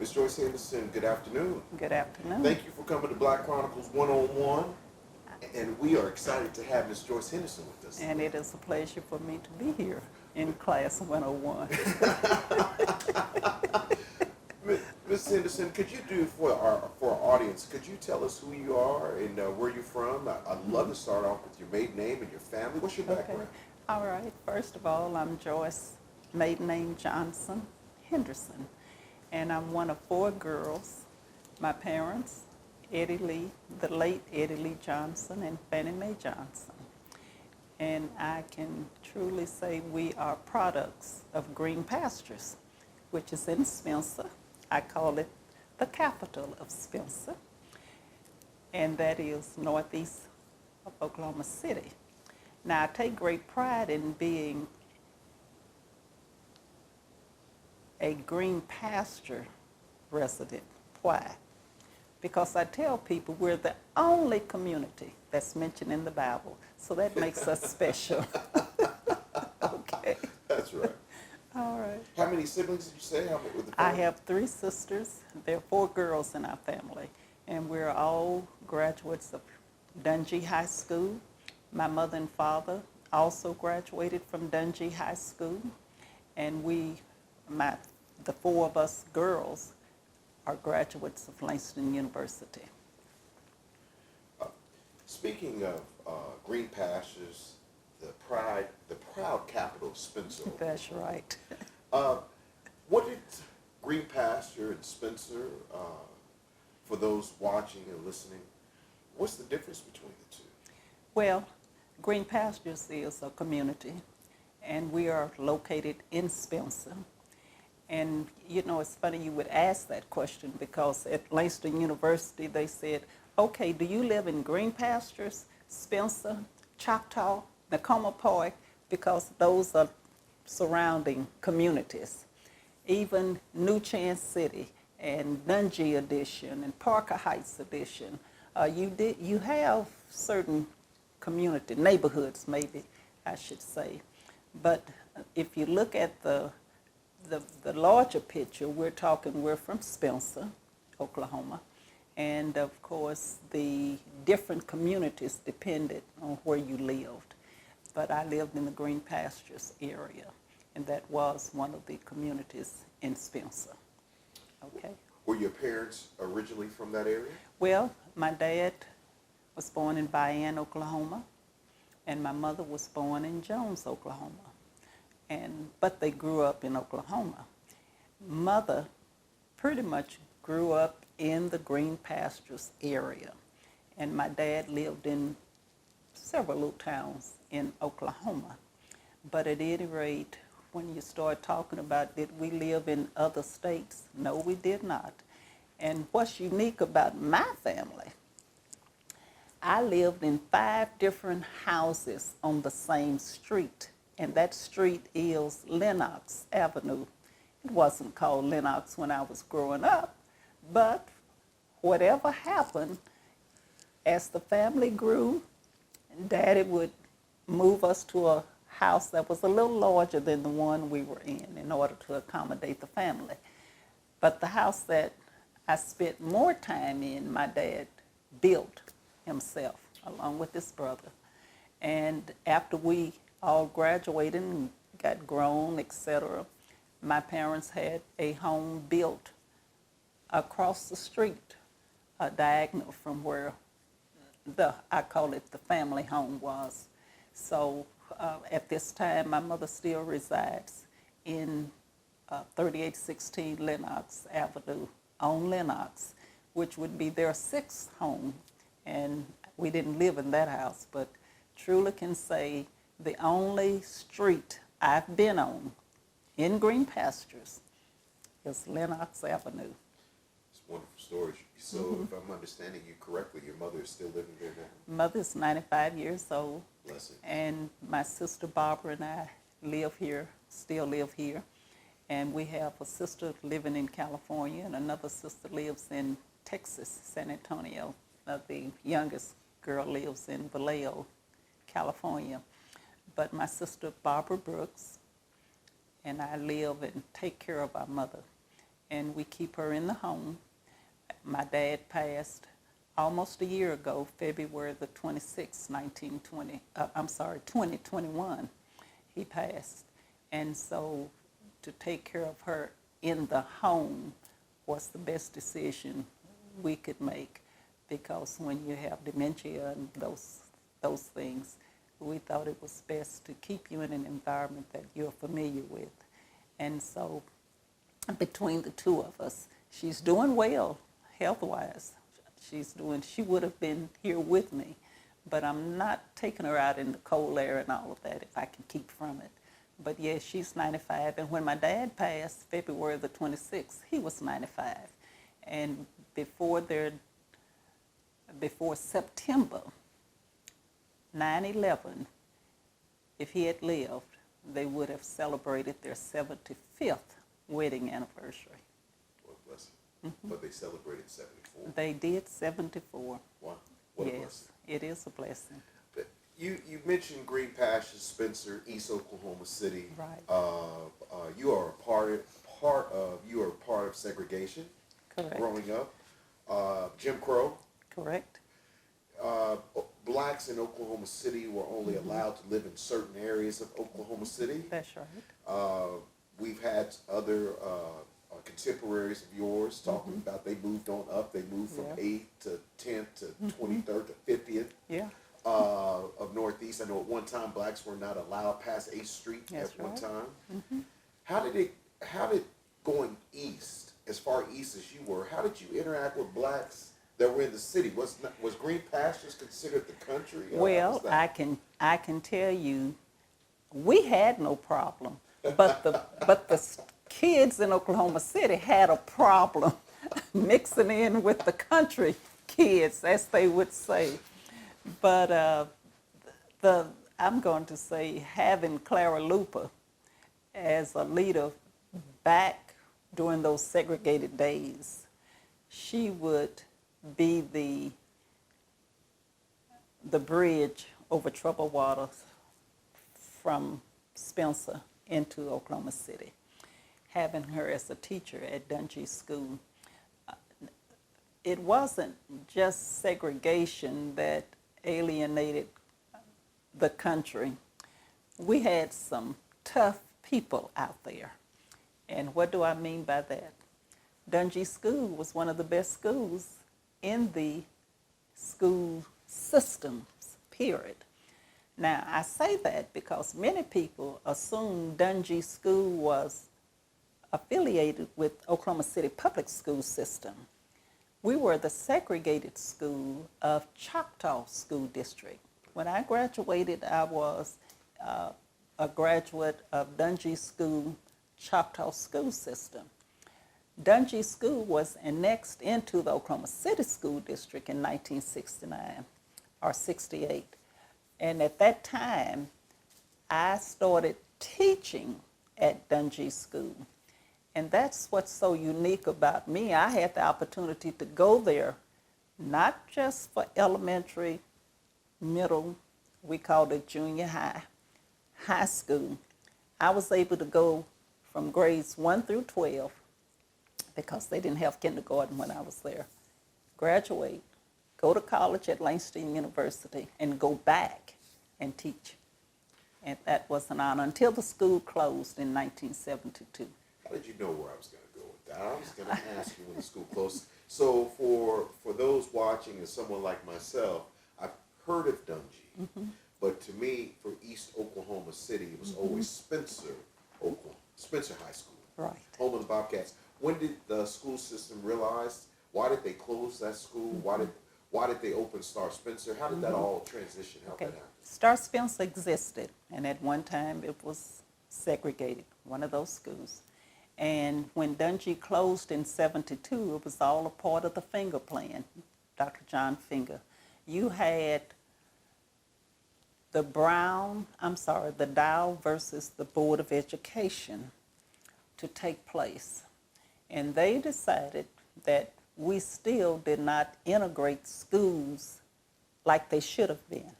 Ms. Joyce Henderson, good afternoon. Good afternoon. Thank you for coming to Black Chronicles One-on-One. And we are excited to have Ms. Joyce Henderson with us. And it is a pleasure for me to be here in Class 101. Ms. Henderson, could you do for our audience, could you tell us who you are and where you're from? I'd love to start off with your maiden name and your family. What's your background? Okay. All right. First of all, I'm Joyce, maiden name Johnson Henderson. And I'm one of 4 girls. My parents, Eddie Lee, the late Eddie Lee Johnson and Fannie Mae Johnson. And I can truly say we are products of Green Pastures, which is in Spencer. I call it the capital of Spencer, and that is northeast of Oklahoma City. Now, I take great pride in being a Green Pasture resident. Why? Because I tell people we're the only community that's mentioned in the Bible, so that makes us special. Okay. That's right. All right. How many siblings did you say? How many with the I family? have 3 sisters. There are 4 girls in our family, and we're all graduates of Dungy High School. My mother and father also graduated from Dungy High School, and the 4 of us girls are graduates of Langston University. Speaking of Green Pastures, the proud capital of Spencer. That's right. What did Green Pasture and Spencer, for those watching and listening, what's the difference between the two? Well, Green Pastures is a community, and we are located in Spencer. And, you know, it's funny you would ask that question because at Langston University they said, okay, do you live in Green Pastures, Spencer, Choctaw, Nakoma Park? Because those are surrounding communities. Even New Chance City and Dungy Edition and Parker Heights Edition, you have certain community, neighborhoods maybe, I should say. But if you look at the larger picture, we're from Spencer, Oklahoma, and of course the different communities depended on where you lived. But I lived in the Green Pastures area, and that was one of the communities in Spencer. Okay. Were your parents originally from that area? Well, my dad was born in Bayan, Oklahoma, and my mother was born in Jones, Oklahoma. But they grew up in Oklahoma. Mother pretty much grew up in the Green Pastures area, and my dad lived in several little towns in Oklahoma. But at any rate, when you start talking about did we live in other states, no, we did not. And what's unique about my family, I lived in 5 different houses on the same street. And that street is Lenox Avenue. It wasn't called Lenox when I was growing up, but whatever happened, as the family grew, Daddy would move us to a house that was a little larger than the one we were in order to accommodate the family. But the house that I spent more time in, my dad built himself along with his brother. And after we all graduated and got grown, etc., my parents had a home built across the street, diagonal from where I call it the family home was. So at this time, my mother still resides in 3816 Lenox Avenue on Lenox, which would be their 6th home. And we didn't live in that house, but truly can say the only street I've been on in Green Pastures is Lenox Avenue. It's a wonderful story. So if I'm understanding you correctly, your mother is still living there now? Mother's 95 years old. Bless it. And my sister Barbara and I live here, still live here. And we have a sister living in California, and another sister lives in Texas, San Antonio. The youngest girl lives in Vallejo, California. But my sister Barbara Brooks and I live and take care of our mother. and we keep her in the home. My dad passed almost a year ago, February the 26th, 2021. He passed. And so to take care of her in the home was the best decision we could make, because when you have dementia and those things, we thought it was best to keep you in an environment that you're familiar with. And so between the two of us, she's doing well health-wise. She would have been here with me, but I'm not taking her out in the cold air and all of that if I can keep from it. But yes, she's 95, and when my dad passed, February the 26th, he was 95. And before September 9/11, if he had lived, they would have celebrated their 75th wedding anniversary. Well, bless you. But they celebrated 74. They did 74. Wow. What a Yes, blessing. it is a blessing. But you mentioned Green Pastures, Spencer, East Oklahoma City. Right. You are a part of segregation. Correct. Growing up. Jim Crow. Correct. Blacks in Oklahoma City were only allowed to live in certain areas of Oklahoma City. That's right. We've had other contemporaries of yours talking about they moved on up. They moved from Yeah. 8th to 10th to 23rd to 50th Yeah. of Northeast. I know at one time blacks were not allowed past 8th Street That's at one right. time. How did going east, as far east as you were, how did you interact with blacks that were in the city? Was Green Pastures considered the country? Well, I can tell you, we had no problem, but the kids in Oklahoma City had a problem mixing in with the country kids, as they would say. But I'm going to say, having Clara Luper as a leader back during those segregated days, she would be the bridge over troubled waters from Spencer into Oklahoma City. Having her as a teacher at Dungy School, it wasn't just segregation that alienated the country. We had some tough people out there. And what do I mean by that? Dungy School was one of the best schools in the school systems, period. Now, I say that because many people assume Dungy School was affiliated with Oklahoma City public school system. We were the segregated school of Choctaw School District. When I graduated, I was a graduate of Dungy School, Choctaw School System. Dungy School was annexed into the Oklahoma City School District in 1969 or 68. And at that time, I started teaching at Dungy School. And that's what's so unique about me. I had the opportunity to go there, not just for elementary, middle, we called it junior high school. I was able to go from grades 1 through 12, because they didn't have kindergarten when I was there, graduate, go to college at Langston University, and go back and teach. And that was an honor until the school closed in 1972. How did you know where I was going to go with that? I was going to ask you when the school closed. So for those watching and someone like myself, I've heard of Dungy, but to me, for East Oklahoma City, it was always Spencer, Oklahoma, Spencer High School, Right. home of the Bobcats. When did the school system realize? Why did they close that school? Why did they open Star Spencer? How did that all transition? How Okay. did that happen? Star Spencer existed, and at one time it was segregated, one of those schools. And when Dungy closed in 72, it was all a part of the Finger Plan, Dr. John Finger. You had the Dow versus the Board of Education to take place. And they decided that we still did not integrate schools like they should have been.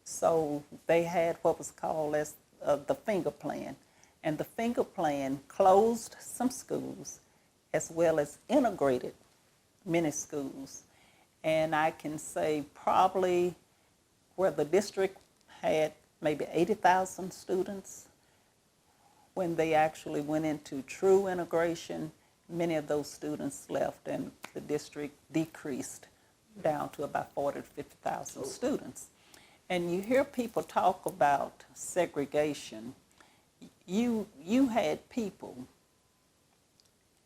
So they had what was called as the Finger Plan. And the Finger Plan closed some schools as well as integrated many schools. And I can say probably where the district had maybe 80,000 students, when they actually went into true integration, many of those students left and the district decreased down to about 40 to 50,000 students. And you hear people talk about segregation. You had people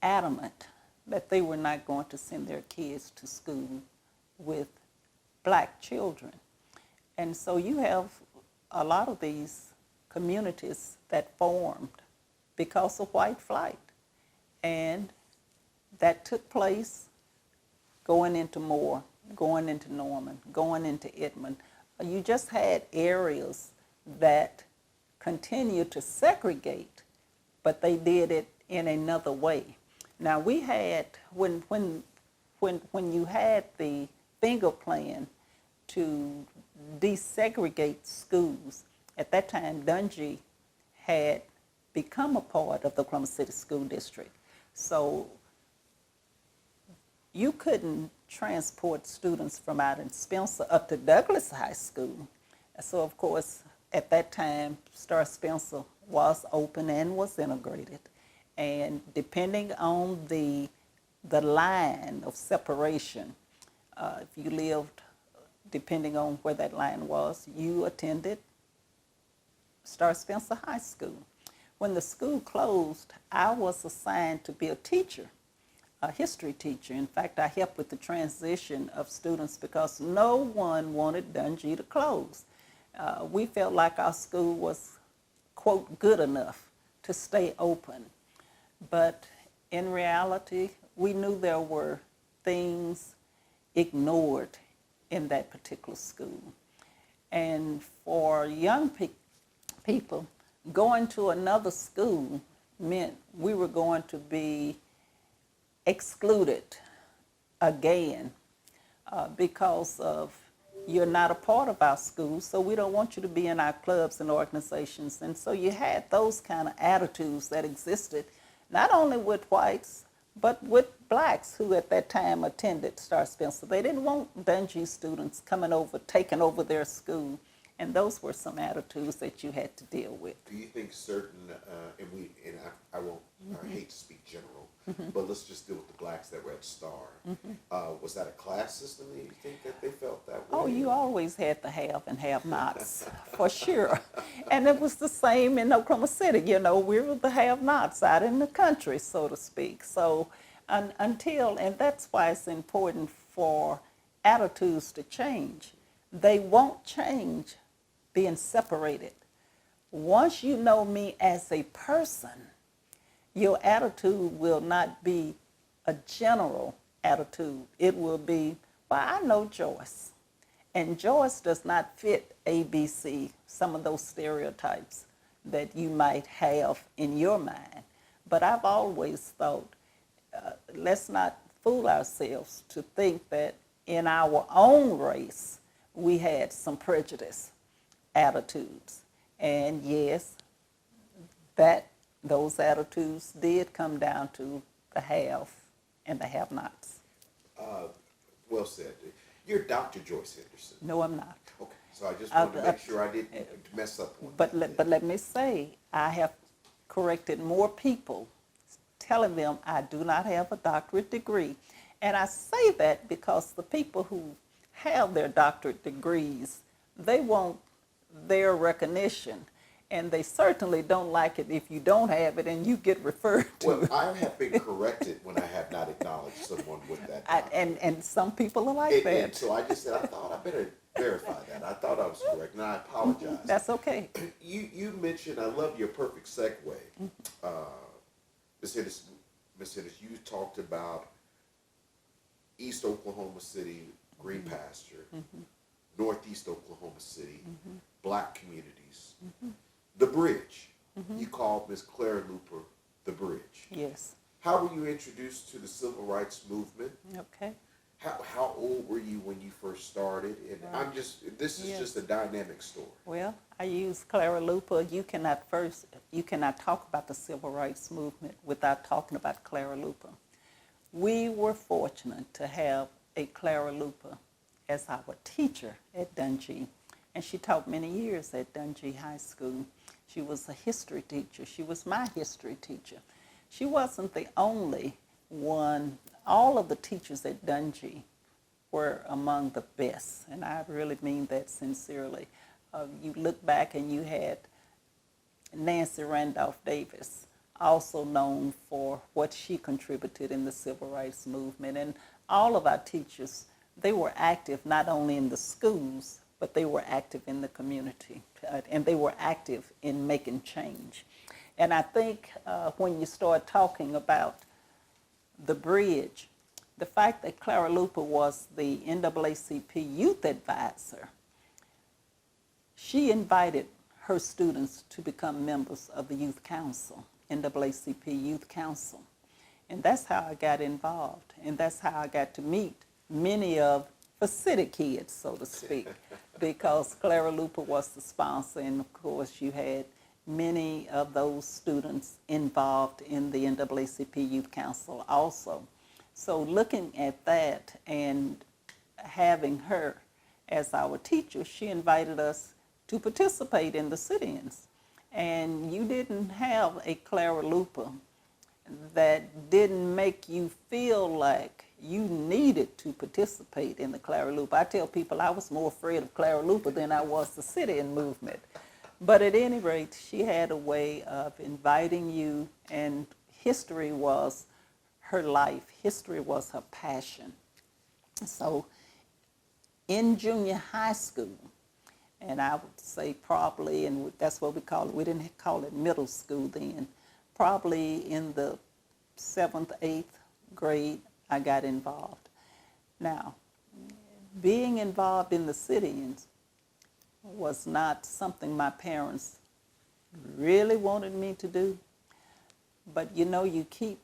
adamant that they were not going to send their kids to school with black children. And so you have a lot of these communities that formed because of white flight. And that took place going into Moore, going into Norman, going into Edmond. You just had areas that continued to segregate, but they did it in another way. Now we had, when you had the finger plan to desegregate schools, at that time Dungy had become a part of the Oklahoma City School District. So you couldn't transport students from out in Spencer up to Douglas High School. So of course, at that time, Star Spencer was open and was integrated. And depending on the line of separation, if you lived, depending on where that line was, you attended Star Spencer High School. When the school closed, I was assigned to be a teacher, a history teacher. In fact, I helped with the transition of students because no one wanted Dungy to close. We felt like our school was, quote, good enough to stay open. But in reality, we knew there were things ignored in that particular school. And for young people, going to another school meant we were going to be excluded again because of you're not a part of our school, so we don't want you to be in our clubs and organizations. And so you had those kind of attitudes that existed, not only with whites, but with blacks who at that time attended Star Spencer. They didn't want Dungy students coming over, taking over their school. And those were some attitudes that you had to deal with. Do you think certain, I won't, I hate to speak general, but let's just deal with the blacks that were at Star. Was that a class system? Do you think that they felt that way? Oh, you always had the have and have-nots, for sure. And it was the same in Oklahoma City. You know, we were the have-nots out in the country, so to speak. So and that's why it's important for attitudes to change. They won't change being separated. Once you know me as a person, your attitude will not be a general attitude. It will be, well, I know Joyce, and Joyce does not fit ABC, some of those stereotypes that you might have in your mind. But I've always thought, let's not fool ourselves to think that in our own race, we had some prejudice attitudes. And yes, those attitudes did come down to the have and the have-nots. Well said. You're Dr. Joyce Henderson. No, I'm not. Okay, so I just wanted to make sure I didn't mess up on that. But let me say, I have corrected more people telling them I do not have a doctorate degree. And I say that because the people who have their doctorate degrees, they want their recognition. And they certainly don't like it if you don't have it and you get referred to. Well, I have been corrected when I have not acknowledged someone with that doctorate. And some people are like that. And so I just said, I thought I better verify that. I thought I was correct, and I apologize. That's okay. You mentioned, I love your perfect segue. Ms. Henderson, you talked about East Oklahoma City, Green Pasture, Northeast Oklahoma City, black communities, the bridge. You called Ms. Clara Looper the bridge. Yes. How were you introduced to the civil rights movement? Okay. How old were you when you first started? And this is just a dynamic story. Well, I use Clara Looper. You cannot talk about the civil rights movement without talking about Clara Looper. we were fortunate to have a Clara Luper as our teacher at Dungee, and she taught many years at Dungee High School. She was a history teacher. She was my history teacher. She wasn't the only one. All of the teachers at Dungee were among the best, and I really mean that sincerely. You look back and you had Nancy Randolph Davis, also known for what she contributed in the civil rights movement. And all of our teachers, they were active not only in the schools, but they were active in the community, and they were active in making change. And I think when you start talking about the bridge, the fact that Clara Luper was the NAACP youth advisor, she invited her students to become members of the youth council, NAACP Youth Council. And that's how I got involved, and that's how I got to meet many of the city kids, so to speak, because Clara Luper was the sponsor, and of course you had many of those students involved in the NAACP Youth Council also. So looking at that and having her as our teacher, she invited us to participate in the sit-ins. And you didn't have a Clara Luper that didn't make you feel like you needed to participate in the Clara Luper. I tell people I was more afraid of Clara Luper than I was the sit-in movement. But at any rate, she had a way of inviting you, and history was her life. History was her passion. So in junior high school, and I would say probably, and that's what we call it, we didn't call it middle school then, probably in the 7th, 8th grade, I got involved. Now, being involved in the sit-ins was not something my parents really wanted me to do, but you know, you keep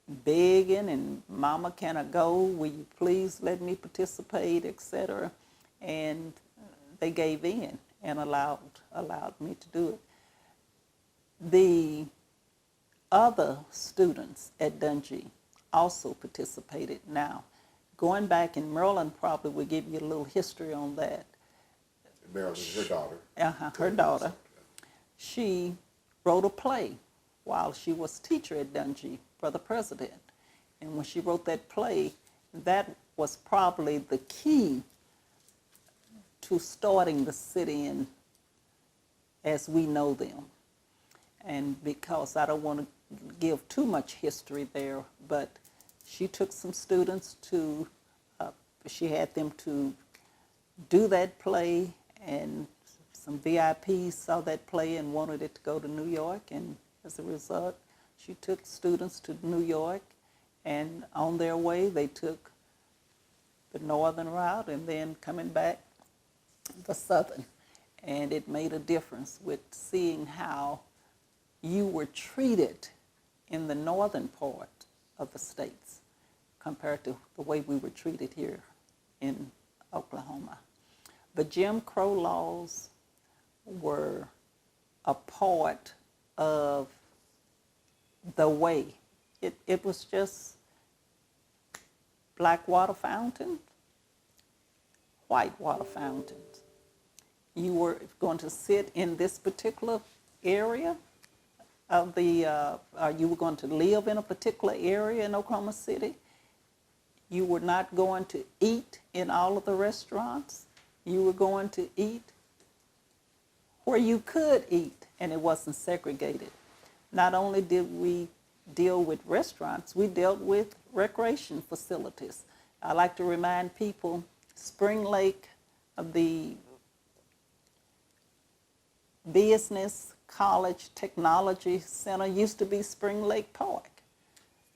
begging, and Mama, can I go? Will you please let me participate, etc. And they gave in and allowed me to do it. The other students at Dungee also participated. Now, going back in Maryland probably will give you a little history on that. Maryland, her daughter. Her daughter. She wrote a play while she was teacher at Dungee for the president. And when she wrote that play, that was probably the key to starting the sit-in as we know them. And because I don't want to give too much history there, but she took some students to, she had them to do that play, and some VIPs saw that play and wanted it to go to New York, and as a result, she took students to New York, and on their way, they took the northern route, and then coming back, the southern. And it made a difference with seeing how you were treated in the northern part of the states compared to the way we were treated here in Oklahoma. The Jim Crow laws were a part of the way. It was just black water fountains, white water fountains. You were going to sit in this particular area of the, you were going to live in a particular area in Oklahoma City. You were not going to eat in all of the restaurants. You were going to eat where you could eat, and it wasn't segregated. Not only did we deal with restaurants, we dealt with recreation facilities. I like to remind people, Spring Lake, the Business College Technology Center used to be Spring Lake Park.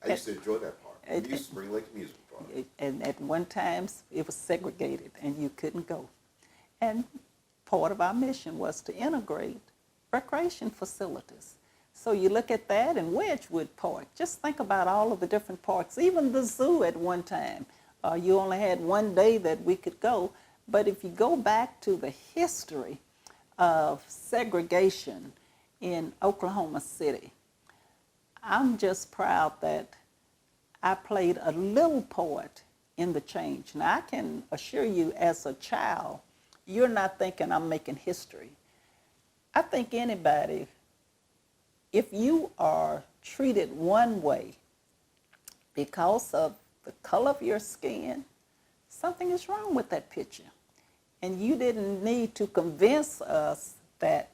I used to enjoy that park. We used Spring Lake Music Park. And at one time, it was segregated, and you couldn't go. And part of our mission was to integrate recreation facilities. So you look at that in Wedgwood Park. Just think about all of the different parks. Even the zoo at one time. You only had one day that we could go. But if you go back to the history of segregation in Oklahoma City, I'm just proud that I played a little part in the change. Now, I can assure you, as a child, you're not thinking I'm making history. I think anybody, if you are treated one way because of the color of your skin, something is wrong with that picture. And you didn't need to convince us that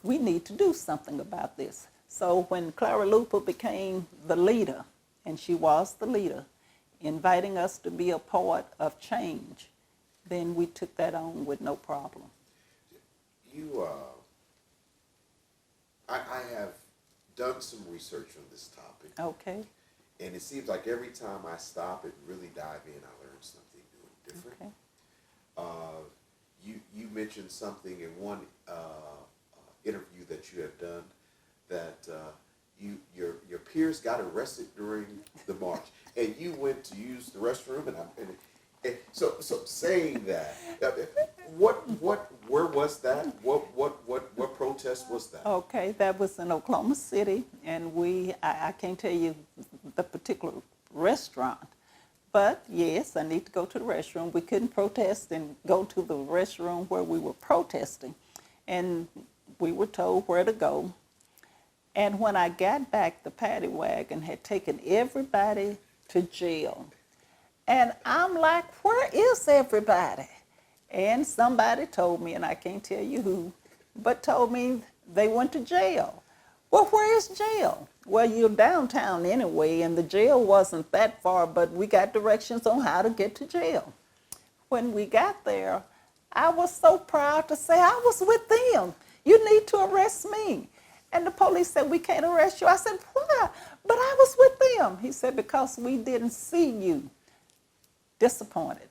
we need to do something about this. So when Clara Luper became the leader, and she was the leader, inviting us to be a part of change, then we took that on with no problem. I have done some research on this topic. Okay. And it seems like every time I stop and really dive in, I learn something new and different. Okay. You mentioned something in one interview that you have done that your peers got arrested during the march, and you went to use the restroom, and so saying that, where was that? What protest was that? Okay, that was in Oklahoma City, and I can't tell you the particular restaurant, but yes, I need to go to the restroom. We couldn't protest and go to the restroom where we were protesting, and we were told where to go. And when I got back, the paddy wagon had taken everybody to jail. And I'm like, where is everybody? And somebody told me, and I can't tell you who, but told me they went to jail. Well, where is jail? Well, you're downtown anyway, and the jail wasn't that far, but we got directions on how to get to jail. When we got there, I was so proud to say I was with them. You need to arrest me. And the police said, we can't arrest you. I said, why? But I was with them. He said, because we didn't see you. Disappointed.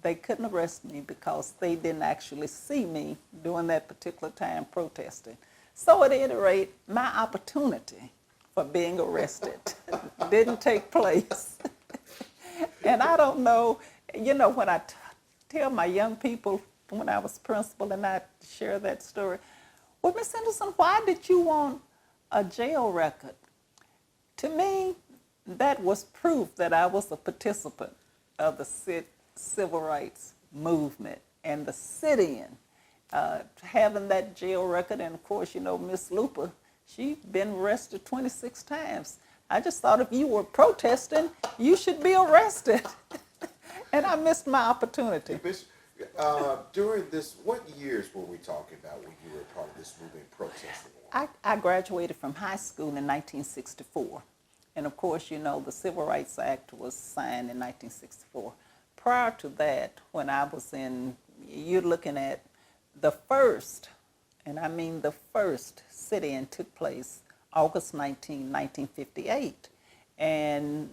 They couldn't arrest me because they didn't actually see me during that particular time protesting. So at any rate, my opportunity for being arrested didn't take place. And I don't know, when I tell my young people when I was principal and I share that story, well, Miss Henderson, why did you want a jail record? To me, that was proof that I was a participant of the civil rights movement and the sit-in, having that jail record. And of course, Miss Luper, she's been arrested 26 times. I just thought if you were protesting, you should be arrested. And I missed my opportunity. During this, what years were we talking about when you were part of this movement protesting? I graduated from high school in 1964. And of course, the Civil Rights Act was signed in 1964. Prior to that, when I was you're looking at the first, and I mean the first sit-in took place August 19, 1958. And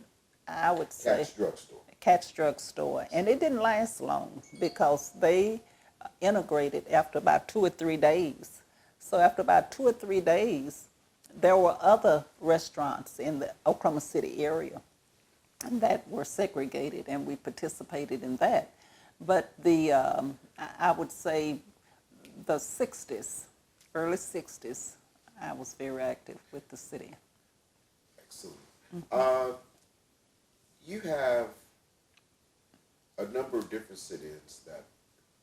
I would say... Cat's Drugstore. Cat's Drugstore. And it didn't last long because they integrated after about 2 or 3 days. So after about 2 or 3 days, there were other restaurants in the Oklahoma City area that were segregated, and we participated in that. But I would say the 60s, early 60s, I was very active with the city. Excellent. Mm-hmm. You have a number of different sit-ins that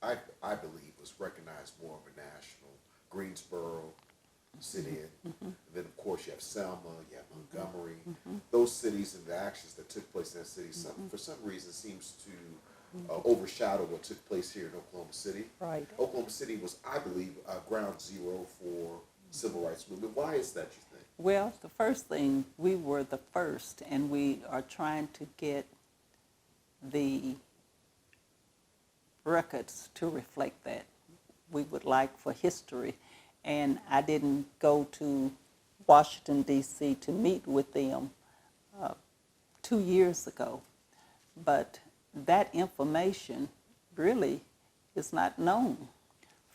I believe was recognized more of a national. Greensboro sit-in. Mm-hmm. And then, of course, you have Selma, you have Montgomery. Mm-hmm. Those cities and the actions that took place in that city, for some reason, seems to overshadow what took place here in Oklahoma City. Right. Oklahoma City was, I believe, ground zero for civil rights movement. Why is that, you think? Well, the first thing, we were the first, and we are trying to get the records to reflect that. We would like for history, and I didn't go to Washington, D.C. to meet with them 2 years ago, but that information really is not known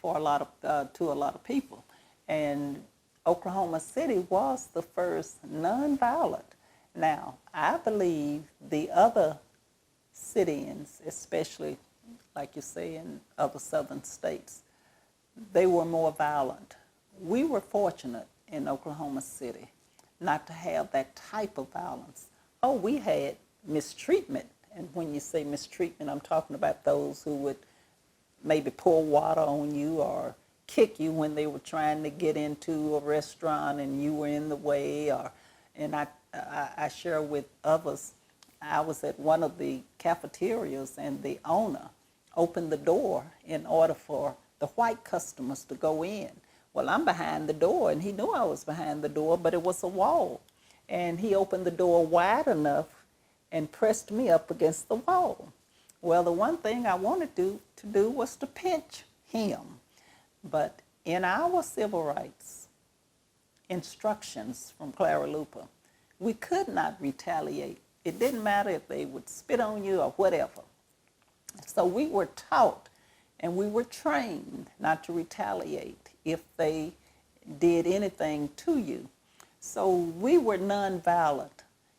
for to a lot of people. And Oklahoma City was the first nonviolent. Now, I believe the other sit-ins, especially, like you say, in other southern states, they were more violent. We were fortunate in Oklahoma City not to have that type of violence, Oh, we had mistreatment. And when you say mistreatment, I'm talking about those who would maybe pour water on you or kick you when they were trying to get into a restaurant and you were in the way. And I share with others, I was at one of the cafeterias and the owner opened the door in order for the white customers to go in. Well, I'm behind the door, and he knew I was behind the door, but it was a wall. And he opened the door wide enough and pressed me up against the wall. Well, the one thing I wanted to do was to pinch him. But in our civil rights instructions from Clara Lupa, we could not retaliate. It didn't matter if they would spit on you or whatever. So we were taught and we were trained not to retaliate if they did anything to you. So we were nonviolent,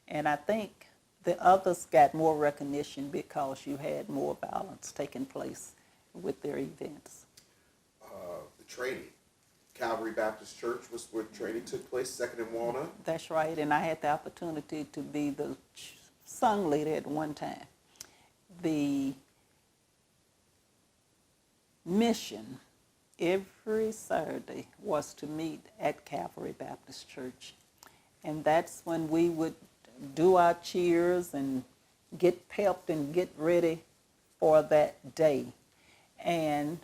and I think the others got more recognition because you had more violence taking place with their events. The training. Calvary Baptist Church was where training took place, Second and Walnut. That's right, and I had the opportunity to be the sung leader at one time. The mission every Saturday was to meet at Calvary Baptist Church. And that's when we would do our cheers and get pepped and get ready for that day. And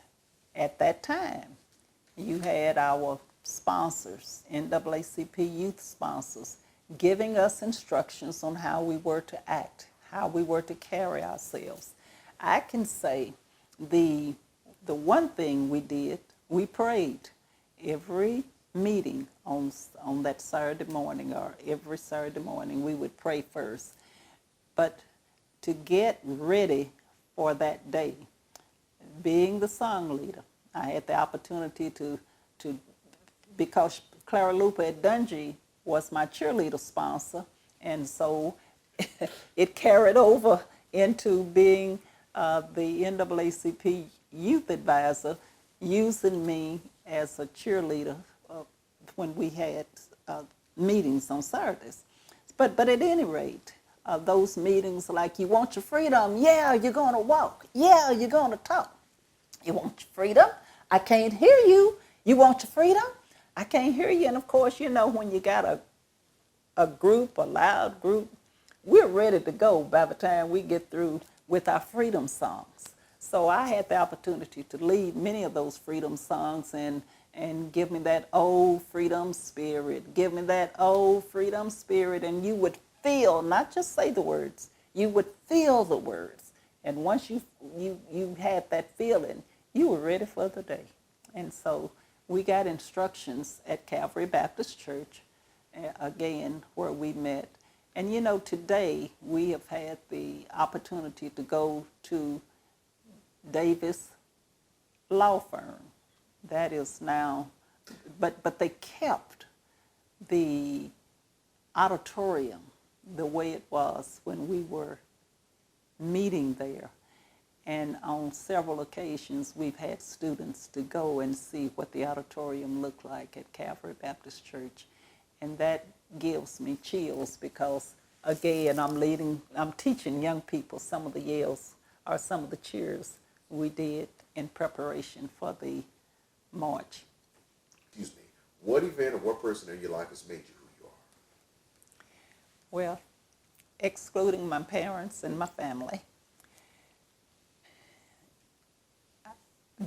at that time, you had our sponsors, NAACP youth sponsors, giving us instructions on how we were to act, how we were to carry ourselves. I can say the one thing we did, we prayed every meeting on that Saturday morning, or every Saturday morning we would pray first. But to get ready for that day, being the song leader, I had the opportunity to because Clara Lupa at Dungy was my cheerleader sponsor, and so it carried over into being the NAACP youth advisor, using me as a cheerleader when we had meetings on Saturdays. But at any rate, those meetings like, you want your freedom? Yeah, you're going to walk. Yeah, you're going to talk. You want your freedom? I can't hear you. You want your freedom? I can't hear you. And of course, you know, when you got a group, a loud group, we're ready to go by the time we get through with our freedom songs. So I had the opportunity to lead many of those freedom songs and give me that old freedom spirit, give me that old freedom spirit, and you would feel, not just say the words, you would feel the words. And once you had that feeling, you were ready for the day. And so we got instructions at Calvary Baptist Church, again, where we met. And you know, today we have had the opportunity to go to Davis Law Firm. That is now, but they kept the auditorium the way it was when we were meeting there. And on several occasions, we've had students to go and see what the auditorium looked like at Calvary Baptist Church. And that gives me chills because, again, I'm teaching young people some of the yells or some of the cheers we did in preparation for the march. Excuse me. What event or what person in your life has made you who you are? Well, excluding my parents and my family,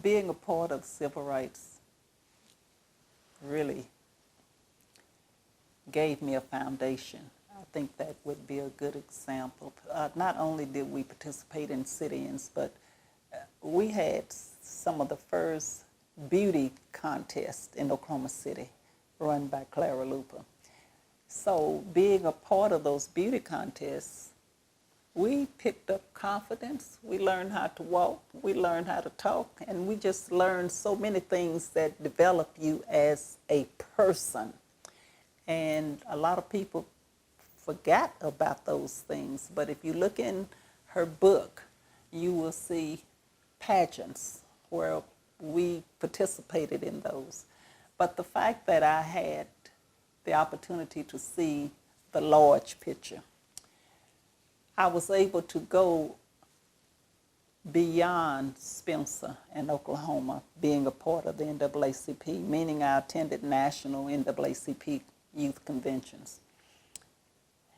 being a part of civil rights really gave me a foundation. I think that would be a good example. Not only did we participate in sit-ins, but we had some of the first beauty contests in Oklahoma City run by Clara Lupa. So being a part of those beauty contests, we picked up confidence, we learned how to walk, we learned how to talk, and we just learned so many things that develop you as a person. And a lot of people forgot about those things, but if you look in her book, you will see pageants where we participated in those. But the fact that I had the opportunity to see the large picture, I was able to go beyond Spencer and Oklahoma, being a part of the NAACP, meaning I attended national NAACP youth conventions.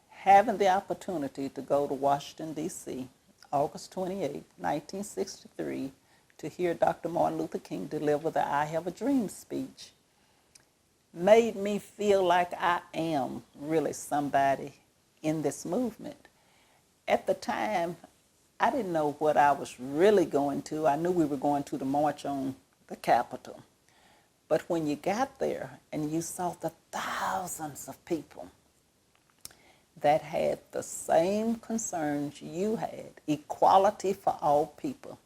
Having the opportunity to go to Washington, D.C., August 28, 1963, to hear Dr. Martin Luther King deliver the I Have a Dream speech made me feel like I am really somebody in this movement. At the time, I didn't know what I was really going to. I knew we were going to the march on the Capitol. But when you got there and you saw the thousands of people that had the same concerns you had, equality for all people,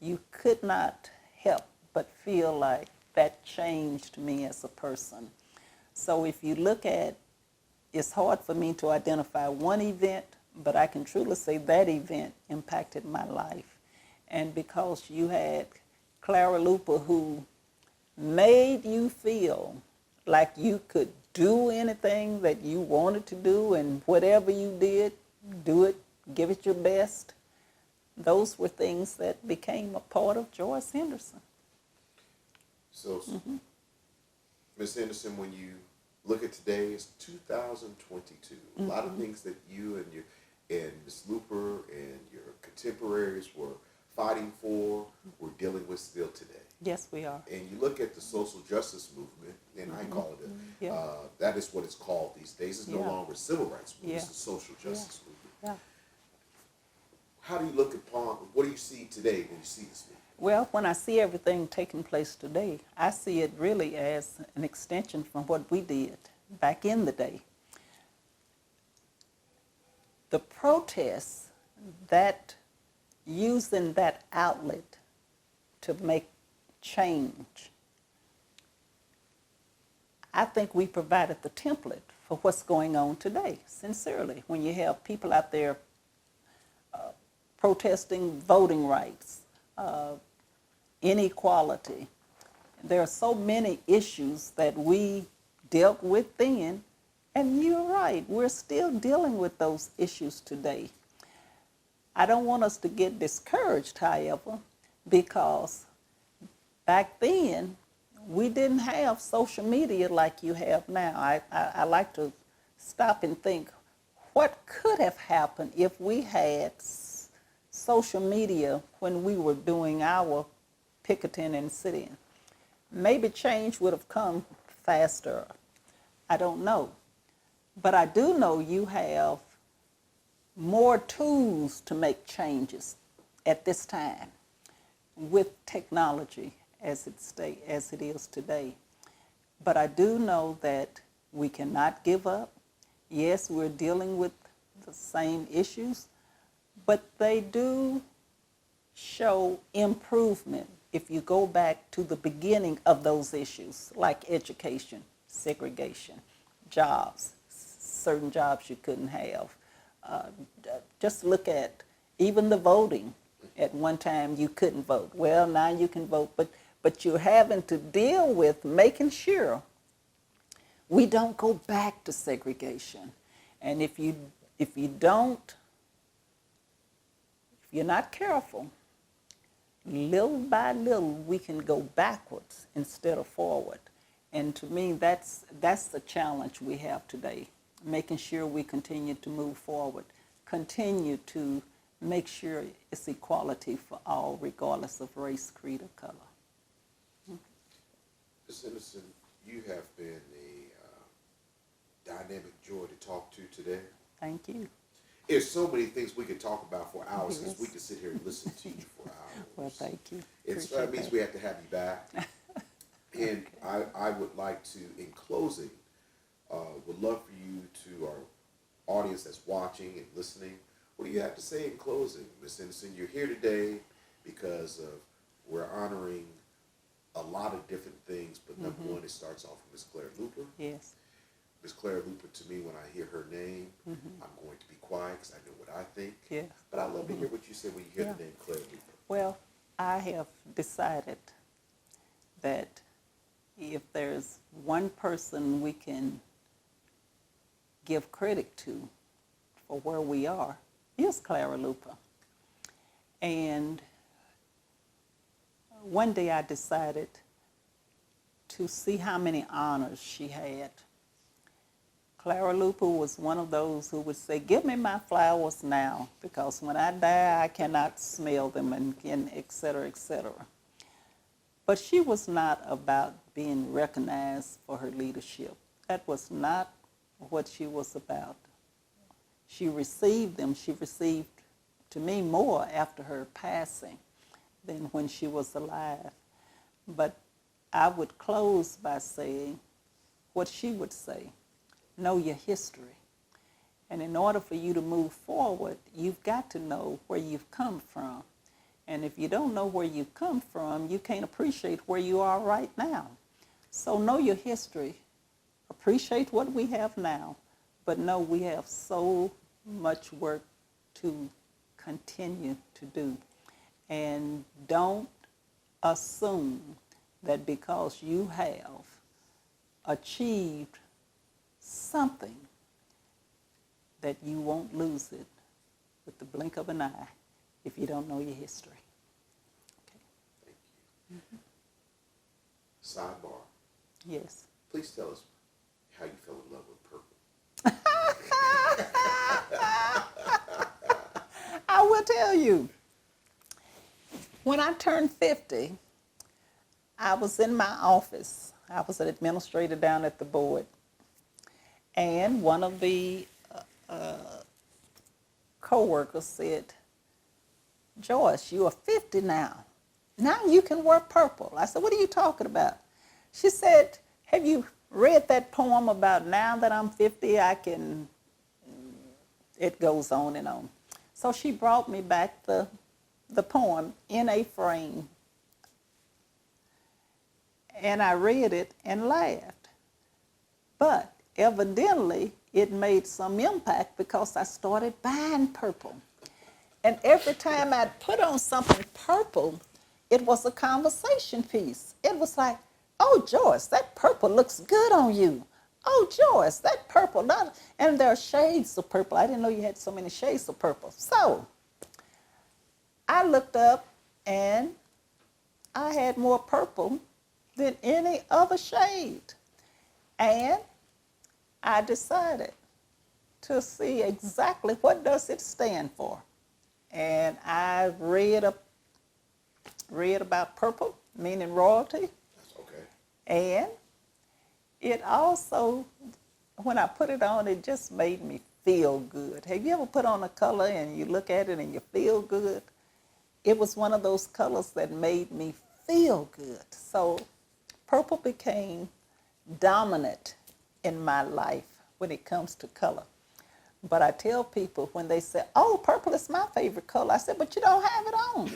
you could not help but feel like that changed me as a person. So if you look at, it's hard for me to identify one event, but I can truly say that event impacted my life. And because you had Clara Luper, who made you feel like you could do anything that you wanted to do, and whatever you did, do it, give it your best. Those were things that became a part of Joyce Henderson. So, Ms. Henderson, when you look at today, it's 2022. A lot of things that you and Ms. Luper and your contemporaries were fighting for, we're dealing with still today. Yes, we are. And you look at the social justice movement, and I call it that is what it's called these days. It's no longer a civil rights movement, it's a social justice movement. Yeah. How do you look upon, what do you see today when you see this movement? Well, when I see everything taking place today, I see it really as an extension from what we did back in the day. The protests, that using that outlet to make change, I think we provided the template for what's going on today, sincerely. When you have people out there protesting voting rights, inequality. There are so many issues that we dealt with then, and you're right, we're still dealing with those issues today. I don't want us to get discouraged, however, because back then, we didn't have social media like you have now. I like to stop and think, what could have happened if we had social media when we were doing our picketing and sitting? Maybe change would have come faster. I don't know. But I do know you have more tools to make changes at this time with technology as it is today. But I do know that we cannot give up. Yes, we're dealing with the same issues, but they do show improvement if you go back to the beginning of those issues, like education, segregation, jobs, certain jobs you couldn't have. Just look at even the voting. At one time you couldn't vote. Well, now you can vote, but you're having to deal with making sure we don't go back to segregation. And if you're not careful, little by little we can go backwards instead of forward. And to me, that's the challenge we have today, making sure we continue to move forward, continue to make sure it's equality for all, regardless of race, creed, or color. Ms. Henderson, you have been a dynamic joy to talk to today. Thank you. There's so many things we could talk about for hours, because we could sit here and listen to you for hours. Well, thank you. That means we have to have you back. And I would like to, in closing, would love for you to our audience that's watching and listening, what do you have to say in closing? Ms. Henderson, you're here today because we're honoring a lot of different things, but number one, it starts off with Ms. Claire Luper. Yes. Ms. Claire Luper, to me, when I hear her name, I'm going to be quiet because I know what I think. Yeah. But I love to hear what you say when you hear the name Claire Luper. Well, I have decided that if there's one person we can give credit to for where we are, is Clara Luper. And one day I decided to see how many honors she had. Clara Luper was one of those who would say, give me my flowers now, because when I die, I cannot smell them, and et cetera, et cetera. But she was not about being recognized for her leadership. That was not what she was about. She received them. She received, to me, more after her passing than when she was alive. But I would close by saying what she would say: know your history. And in order for you to move forward, you've got to know where you've come from. And if you don't know where you've come from, you can't appreciate where you are right now. So know your history. Appreciate what we have now, but know we have so much work to continue to do. And don't assume that because you have achieved something that you won't lose it with the blink of an eye if you don't know your history. Okay. Thank you. Sidebar. Yes. Please tell us how you fell in love with purple. I will tell you. When I turned 50, I was in my office. I was an administrator down at the board. And one of the co-workers said, Joyce, you are 50 now. Now you can wear purple. I said, what are you talking about? She said, have you read that poem about now that I'm 50, I can, it goes on and on. So she brought me back the poem in a frame. And I read it and laughed. But evidently, it made some impact because I started buying purple. And every time I'd put on something purple, it was a conversation piece. It was like, oh, Joyce, that purple looks good on you. Oh, Joyce, that purple. And there are shades of purple. I didn't know you had so many shades of purple. So I looked up, and I had more purple than any other shade. And I decided to see exactly what does it stand for. And I read about purple, meaning royalty. Okay. And it also, when I put it on, it just made me feel good. Have you ever put on a color and you look at it and you feel good? It was one of those colors that made me feel good. So purple became dominant in my life when it comes to color. But I tell people when they say, oh, purple is my favorite color, I said, but you don't have it on.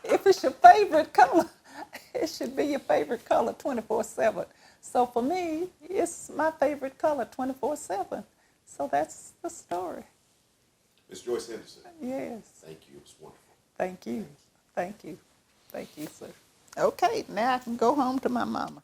If it's your favorite color, it should be your favorite color 24/7. So for me, it's my favorite color 24/7. So that's the story. Ms. Joyce Henderson. Yes. Thank you. It was wonderful. Thank you. Thank you. Thank you, sir. Okay, now I can go home to my mama.